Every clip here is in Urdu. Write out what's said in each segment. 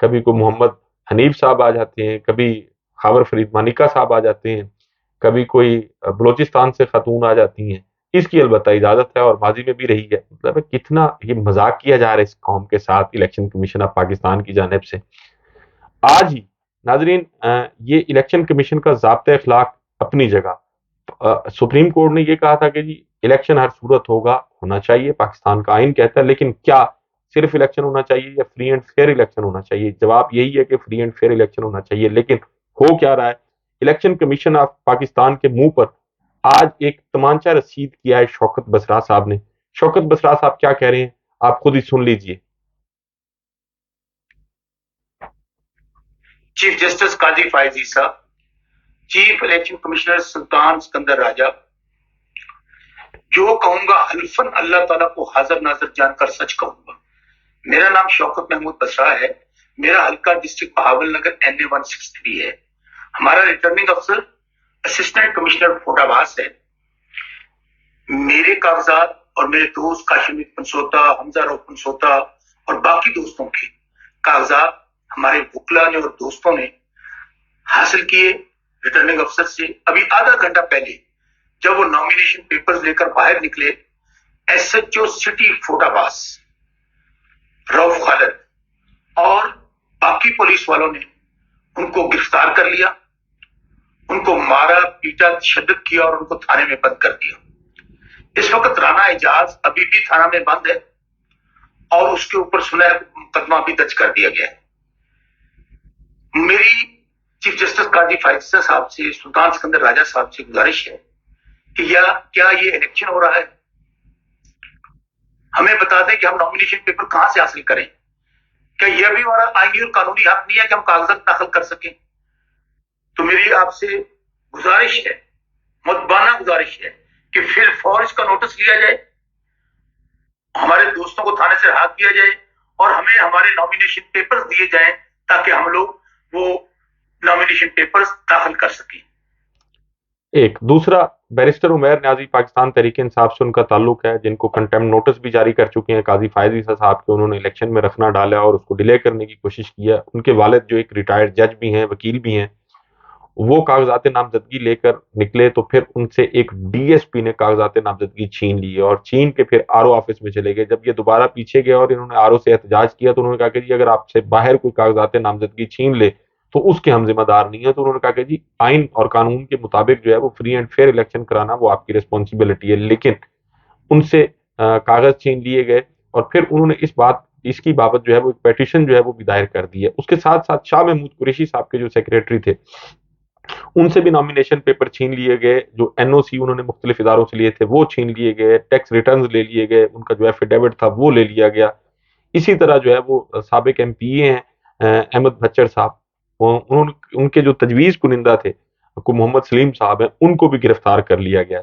کبھی کوئی محمد حنیف صاحب آ جاتے ہیں، کبھی خاور فرید مانیکا صاحب آ جاتے ہیں، کبھی کوئی بلوچستان سے خاتون آ جاتی ہیں. اس کی البتہ اجازت ہے اور ماضی میں بھی رہی ہے. مطلب ہے کتنا یہ مذاق کیا جا رہا ہے اس قوم کے ساتھ الیکشن کمیشن آف پاکستان کی جانب سے. آج ہی ناظرین یہ الیکشن کمیشن کا ضابطۂ اخلاق اپنی جگہ. سپریم کورٹ نے یہ کہا تھا کہ جی الیکشن ہر صورت ہونا چاہیے، پاکستان کا آئین کہتا ہے، لیکن کیا صرف الیکشن ہونا چاہیے یا فری اینڈ فیئر الیکشن ہونا چاہیے؟ جواب یہی ہے کہ فری اینڈ فیئر الیکشن ہونا چاہیے. لیکن ہو کیا رہا ہے؟ الیکشن کمیشن آف پاکستان کے منہ پر آج ایک تمانچہ رسید کیا ہے شوکت بسرا صاحب نے. شوکت بسرا صاحب کیا کہہ رہے ہیں آپ خود ہی سن لیجئے. چیف جسٹس قاضی فائزی صاحب، چیف الیکشن کمشنر سلطان سکندر راجہ، جو کہوں گا حلفاً اللہ تعالیٰ کو حاضر ناظر جان کر سچ کہوں گا. میرا نام شوکت محمود بسرا ہے، میرا حلقہ ڈسٹرکٹ بہاول نگر NA 163 ہے. ہمارا ریٹرننگ افسر اسسٹنٹ کمشنر فورٹ آباس ہے. میرے کاغذات اور میرے دوست کاشمیر پنسوتا، حمزہ رو پنسوتا اور باقی دوستوں کے کاغذات ہمارے وکلا نے اور دوستوں نے حاصل کیے ریٹرننگ افسر سے. ابھی آدھا گھنٹہ پہلے جب وہ نامینیشن پیپرز لے کر باہر نکلے، SHO سٹی فورٹ آباس روف خالد اور باقی پولیس والوں نے ان کو گرفتار کر لیا، ان کو مارا پیٹا تشدد کیا اور ان کو تھانے میں بند کر دیا. اس وقت رانا اعجاز ابھی بھی تھانہ میں بند ہے اور اس کے اوپر سنہ مقدمہ بھی درج کر دیا گیا ہے. میری چیف جسٹس قاضی فائزہ صاحب سے، سلطان سکندر راجہ صاحب سے گزارش ہے کہ کیا یہ الیکشن ہو رہا ہے؟ ہمیں بتا دیں کہ ہم نامینیشن پیپر کہاں سے حاصل کریں. کیا یہ بھی ہمارا آئینی اور قانونی حق نہیں ہے کہ ہم کاغذات داخل کر سکیں؟ تو میری آپ سے گزارش ہے، مدبانہ گزارش ہے کہ فی الفور اس کا نوٹس لیا جائے، ہمارے دوستوں کو تھانے سے رہا کیا جائے اور ہمیں ہمارے نامینیشن پیپرز دیے جائیں تاکہ ہم لوگ وہ نامینیشن پیپرز داخل کر سکیں. ایک دوسرا بیرسٹر عمیر نیازی پاکستان تحریک انصاف سے ان کا تعلق ہے، جن کو کنٹمپٹ نوٹس بھی جاری کر چکے ہیں قاضی فائزی صاحب کے. انہوں نے الیکشن میں رکھنا ڈالا اور اس کو ڈیلے کرنے کی کوشش کی ہے. ان کے والد جو ایک ریٹائرڈ جج بھی ہیں، وکیل بھی ہیں، وہ کاغذات نامزدگی لے کر نکلے تو پھر ان سے ایک DSP نے کاغذات نامزدگی چھین لی اور چھین کے پھر RO آفس میں چلے گئے. جب یہ دوبارہ پیچھے گئے اور انہوں نے RO سے احتجاج کیا تو انہوں نے کہا کہ جی اگر آپ سے باہر کوئی کاغذات نامزدگی چھین لے تو اس کے ہم ذمہ دار نہیں ہیں. تو انہوں نے کہا کہ جی آئین اور قانون کے مطابق جو ہے وہ فری اینڈ فیئر الیکشن کرانا وہ آپ کی ریسپانسبلٹی ہے. لیکن ان سے کاغذ چھین لیے گئے اور پھر انہوں نے اس کی بابت جو ہے وہ ایک پیٹیشن جو ہے وہ بھی دائر کر دی ہے. اس کے ساتھ ساتھ شاہ محمود قریشی صاحب کے جو سیکریٹری تھے ان سے بھی نامینیشن پیپر چھین لیے گئے. جو NOC انہوں نے مختلف اداروں سے لیے تھے وہ چھین لیے گئے، ٹیکس ریٹرنز لے لیے گئے، ان کا جو ایفیڈیوٹ تھا وہ لے لیا گیا. اسی طرح جو ہے وہ سابق MPA ہیں احمد بچر صاحب، ان کے جو تجویز کنندہ تھے کو محمد سلیم صاحب ہیں، ان کو بھی گرفتار کر لیا گیا.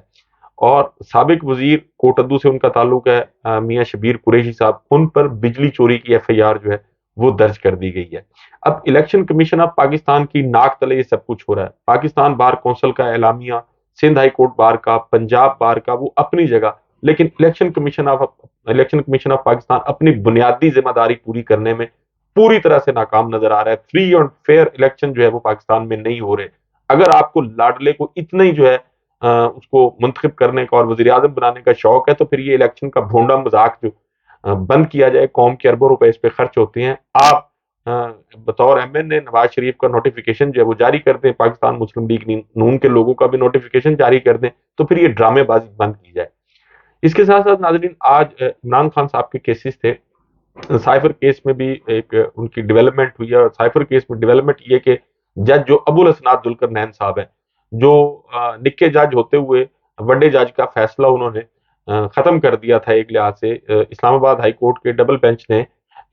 اور سابق وزیر کوٹدو سے ان کا تعلق ہے میاں شبیر قریشی صاحب، ان پر بجلی چوری کی FIR جو ہے وہ درج کر دی گئی ہے. اب الیکشن کمیشن آف پاکستان کی ناک تلے یہ سب کچھ ہو رہا ہے. پاکستان بار کونسل کا اعلامیہ، سندھ ہائی کورٹ بار کا، پنجاب بار کا، وہ اپنی جگہ، لیکن الیکشن کمیشن آف پاکستان اپنی بنیادی ذمہ داری پوری کرنے میں پوری طرح سے ناکام نظر آ رہا ہے. فری اور فیئر الیکشن جو ہے وہ پاکستان میں نہیں ہو رہے. اگر آپ کو لاڈلے کو اتنا ہی جو ہے اس کو منتخب کرنے کا اور وزیر اعظم بنانے کا شوق ہے تو پھر یہ الیکشن کا بھونڈا مذاق جو بند کیا جائے. قوم کے اربوں روپے اس پہ خرچ ہوتے ہیں. آپ بطور MN نواز شریف کا نوٹیفیکیشن جو ہے وہ جاری کر دیں، پاکستان مسلم لیگ نون کے لوگوں کا بھی نوٹیفیکیشن جاری کر دیں، تو پھر یہ ڈرامے بازی بند کی جائے. اس کے ساتھ ساتھ ناظرین آج عمران خان صاحب کے کیسز تھے. سائفر کیس میں بھی ایک ان کی ڈیولپمنٹ ہوئی ہے اور سائفر کیس میں ڈیولپمنٹ یہ کہ جج جو ابو الاسناد ذوالقرنین صاحب ہیں، جو نکے جج ہوتے ہوئے بڑے جج کا فیصلہ انہوں نے ختم کر دیا تھا ایک لحاظ سے. اسلام آباد ہائی کورٹ کے ڈبل بینچ نے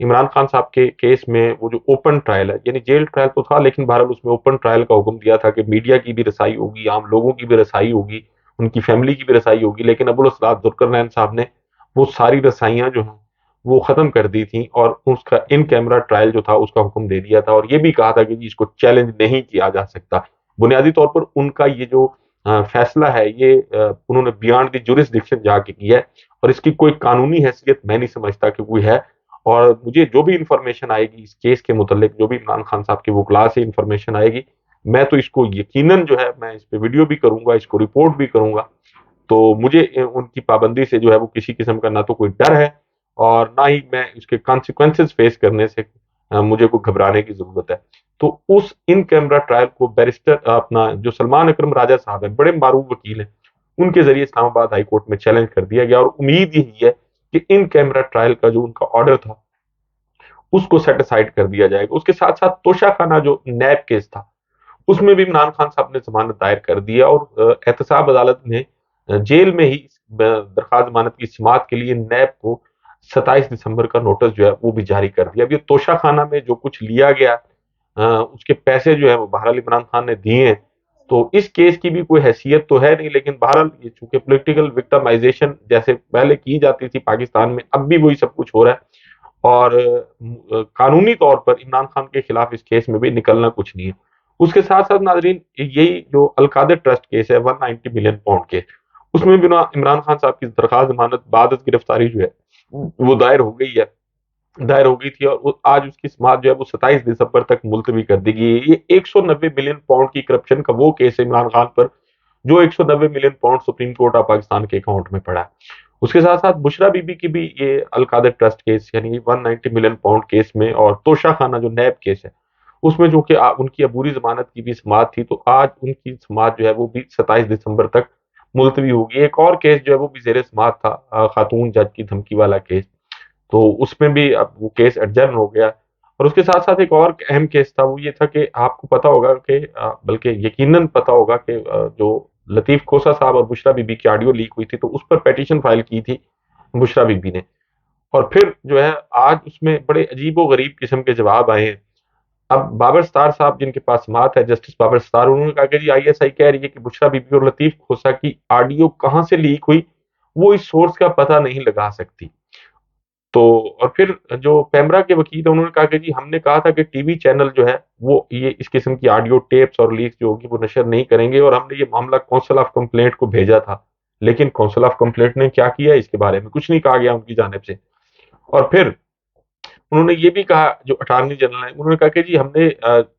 عمران خان صاحب کے کیس میں وہ جو اوپن ٹرائل ہے، یعنی جیل ٹرائل تو تھا لیکن بہرحال اس میں اوپن ٹرائل کا حکم دیا تھا کہ میڈیا کی بھی رسائی ہوگی، عام لوگوں کی بھی رسائی ہوگی، ان کی فیملی کی بھی رسائی ہوگی. لیکن ابو الاسناد ذوالقرنین صاحب نے وہ ساری رسائیاں جو ہیں وہ ختم کر دی تھیں اور اس کا ان کیمرہ ٹرائل جو تھا اس کا حکم دے دیا تھا اور یہ بھی کہا تھا کہ جی اس کو چیلنج نہیں کیا جا سکتا. بنیادی طور پر ان کا یہ جو فیصلہ ہے یہ انہوں نے بیانڈ دی جورسڈکشن جا کے کیا ہے اور اس کی کوئی قانونی حیثیت میں نہیں سمجھتا کہ کوئی ہے. اور مجھے جو بھی انفارمیشن آئے گی اس کیس کے متعلق، جو بھی عمران خان صاحب کی وکلاء سے انفارمیشن آئے گی، میں تو اس کو یقیناً جو ہے میں اس پہ ویڈیو بھی کروں گا، اس کو رپورٹ بھی کروں گا. تو مجھے ان کی پابندی سے جو ہے وہ کسی قسم کا نہ تو کوئی ڈر ہے اور نہ ہی میں اس کے کانسیکوینسز فیس کرنے سے مجھے کوئی گھبرانے کی ضرورت ہے. تو اس ان کیمرہ ٹرائل کو بیرسٹر اپنا جو سلمان اکرم راجہ صاحب ہیں، بڑے معروف وکیل ہیں، ان کے ذریعے اسلام آباد ہائی کورٹ میں چیلنج کر دیا گیا، اور امید یہی ہے کہ ان کیمرہ ٹرائل کا جو ان کا آرڈر تھا اس کو سیٹ اسائڈ کر دیا جائے گا. اس کے ساتھ ساتھ توشہ خانہ جو نیب کیس تھا اس میں بھی عمران خان صاحب نے ضمانت دائر کر دی ہے، اور احتساب عدالت نے جیل میں ہی درخواست ضمانت کی سماعت کے لیے نیب کو 27 دسمبر کا نوٹس جو ہے وہ بھی جاری کر دیا. اب یہ توشہ خانہ میں جو کچھ لیا گیا اس کے پیسے جو ہے وہ بہرحال عمران خان نے دیے ہیں، تو اس کیس کی بھی کوئی حیثیت تو ہے نہیں، لیکن بہرحال یہ چونکہ پولیٹیکل وکٹمائزیشن جیسے پہلے کی جاتی تھی پاکستان میں، اب بھی وہی سب کچھ ہو رہا ہے. اور قانونی طور پر عمران خان کے خلاف اس کیس میں بھی نکلنا کچھ نہیں ہے. اس کے ساتھ ساتھ ناظرین، یہی جو القادر ٹرسٹ کیس ہے 190 ملین پاؤنڈ کیس، اس میں بھی عمران خان صاحب کی درخواست ضمانت بعد از گرفتاری جو ہے وہ دائر ہو گئی تھی، اور آج اس کی سماعت جو ہے وہ 27 دسمبر تک ملتوی کر دی گئی ہے. یہ 190 ملین پاؤنڈ کی کرپشن کا وہ کیس ہے عمران خان پر جو 190 million pound supreme court of Pakistan کے اکاؤنٹ میں پڑا ہے. اس کے ساتھ ساتھ بشرا بی بی کی بھی یہ القادر ٹرسٹ کیس یعنی 190 ملین پاؤنڈ کیس میں، اور توشہ خانہ جو نیب کیس ہے اس میں جو کہ ان کی عبوری ضمانت کی بھی سماعت تھی، تو آج ان کی سماعت جو ہے وہ بھی 27 دسمبر تک ملتوی ہوگی. ایک اور کیس جو ہے وہ بھی زیر سماعت تھا، خاتون جج کی دھمکی والا کیس، تو اس میں بھی اب وہ کیس ایڈجرن ہو گیا. اور اس کے ساتھ ساتھ ایک اور اہم کیس تھا، وہ یہ تھا کہ آپ کو پتا ہوگا کہ بلکہ یقیناً پتا ہوگا کہ جو لطیف کھوسہ صاحب اور بشرا بی بی کی آڈیو لیک ہوئی تھی، تو اس پر پیٹیشن فائل کی تھی بشرا بی بی نے، اور پھر جو ہے آج اس میں بڑے عجیب و غریب قسم کے جواب آئے ہیں. اب بابر ستار صاحب جن کے پاس سماعت ہے، جسٹس بابر ستار، انہوں نے کہا کہ جی ISI کہہ رہی ہے کہ بشرا بی بی اور لطیف کھوسہ کی آڈیو کہاں سے لیک ہوئی وہ اس سورس کا پتہ نہیں لگا سکتی. تو اور پھر جو پیمرا کے وکیل ہیں انہوں نے کہا کہ جی ہم نے کہا تھا کہ ٹی وی چینل جو ہے وہ یہ اس قسم کی آڈیو ٹیپس اور لیکس جو ہوگی وہ نشر نہیں کریں گے، اور ہم نے یہ معاملہ کونسل آف کمپلینٹ کو بھیجا تھا، لیکن کونسل آف کمپلینٹ نے کیا کیا اس کے بارے میں کچھ نہیں کہا گیا ان کی جانب سے. اور پھر انہوں نے یہ بھی کہا، جو اٹارنی جنرل ہیں انہوں نے کہا کہ جی ہم نے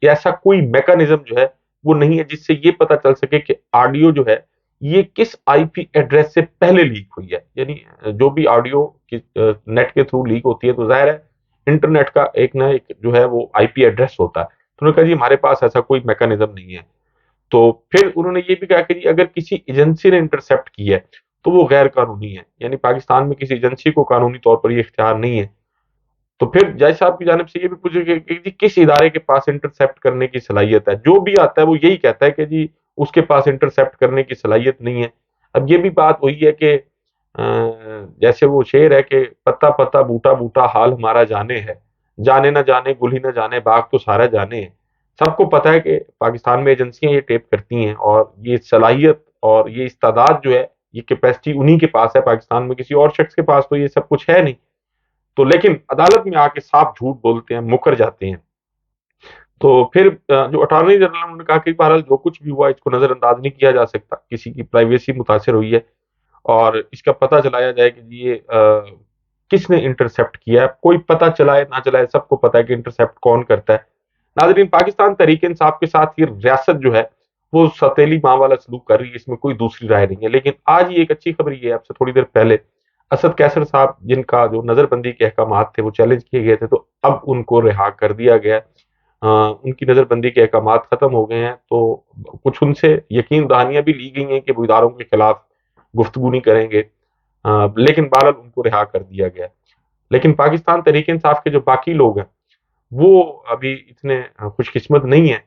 ایسا کوئی میکانزم جو ہے وہ نہیں ہے جس سے یہ پتہ چل سکے کہ آڈیو جو ہے یہ کس IP ایڈریس سے پہلے لیک ہوئی ہے. یعنی جو بھی آڈیو نیٹ کے تھرو لیک ہوتی ہے تو ظاہر ہے انٹرنیٹ کا ایک نہ ایک جو ہے وہ IP ایڈریس ہوتا ہے. تو انہوں نے کہا جی ہمارے پاس ایسا کوئی میکانزم نہیں ہے. تو پھر انہوں نے یہ بھی کہا کہ جی اگر کسی ایجنسی نے انٹرسیپٹ کی ہے تو وہ غیر قانونی ہے، یعنی پاکستان میں کسی ایجنسی کو قانونی طور پر یہ اختیار نہیں ہے. تو پھر جج صاحب کی جانب سے یہ بھی پوچھا کہ جی کس ادارے کے پاس انٹرسیپٹ کرنے کی صلاحیت ہے. جو بھی آتا ہے وہ یہی کہتا ہے کہ جی اس کے پاس انٹرسیپٹ کرنے کی صلاحیت نہیں ہے. اب یہ بھی بات وہی ہے کہ جیسے وہ شعر ہے کہ پتا پتا بوٹا بوٹا حال ہمارا جانے ہے، جانے نہ جانے گل ہی نہ جانے باغ تو سارا جانے ہے. سب کو پتا ہے کہ پاکستان میں ایجنسیاں یہ ٹیپ کرتی ہیں، اور یہ صلاحیت اور یہ استعداد جو ہے یہ کیپیسٹی انہی کے پاس ہے. پاکستان میں کسی اور شخص کے پاس تو یہ سب کچھ ہے نہیں. تو لیکن عدالت میں آ کے صاف جھوٹ بولتے ہیں، مکر جاتے ہیں. تو پھر جو اٹارنی جنرل انہوں نے کہا کہ بہرحال جو کچھ بھی ہوا اس کو نظر انداز نہیں کیا جا سکتا، کسی کی پرائیویسی متاثر ہوئی ہے اور اس کا پتہ چلایا جائے کہ یہ کس نے انٹرسیپٹ کیا ہے. کوئی پتہ چلائے نہ چلائے سب کو پتہ ہے کہ انٹرسیپٹ کون کرتا ہے. ناظرین، پاکستان تحریک انصاف کے ساتھ یہ ریاست جو ہے وہ ستیلی ماں والا سلوک کر رہی ہے، اس میں کوئی دوسری رائے نہیں ہے. لیکن آج یہ ایک اچھی خبر یہ ہے، اب سے تھوڑی دیر پہلے اسد کیسر صاحب جن کا جو نظر بندی کے احکامات تھے وہ چیلنج کیے گئے تھے، تو اب ان کو رہا کر دیا گیا. ان کی نظر بندی کے احکامات ختم ہو گئے ہیں، تو کچھ ان سے یقین دہانیاں بھی لی گئی ہیں کہ وہ اداروں کے خلاف گفتگو نہیں کریں گے، لیکن بہرحال ان کو رہا کر دیا گیا. لیکن پاکستان تحریک انصاف کے جو باقی لوگ ہیں وہ ابھی اتنے خوش قسمت نہیں ہیں.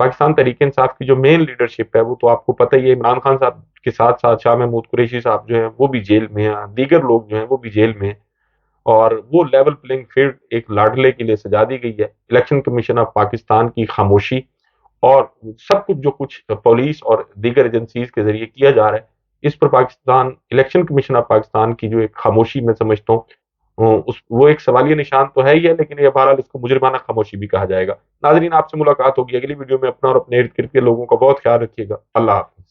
پاکستان تحریک انصاف کی جو مین لیڈرشپ ہے وہ تو آپ کو پتہ ہی ہے، عمران خان صاحب کے ساتھ ساتھ شاہ محمود قریشی صاحب جو ہیں وہ بھی جیل میں ہیں، دیگر لوگ جو ہیں وہ بھی جیل میں ہیں، اور وہ لیول پلینگ فیلڈ ایک لاڈلے کے لیے سجا دی گئی ہے. الیکشن کمیشن آف پاکستان کی خاموشی اور سب کچھ جو کچھ پولیس اور دیگر ایجنسیز کے ذریعے کیا جا رہا ہے، اس پر Pakistan election commission of Pakistan کی جو ایک خاموشی میں سمجھتا ہوں وہ ایک سوالیہ نشان تو ہے ہی ہے، لیکن یہ بہرحال اس کو مجرمانہ خاموشی بھی کہا جائے گا. ناظرین، آپ سے ملاقات ہوگی اگلی ویڈیو میں. اپنا اور اپنے ارد گرد کے لوگوں کا بہت خیال رکھیے گا. اللہ حافظ.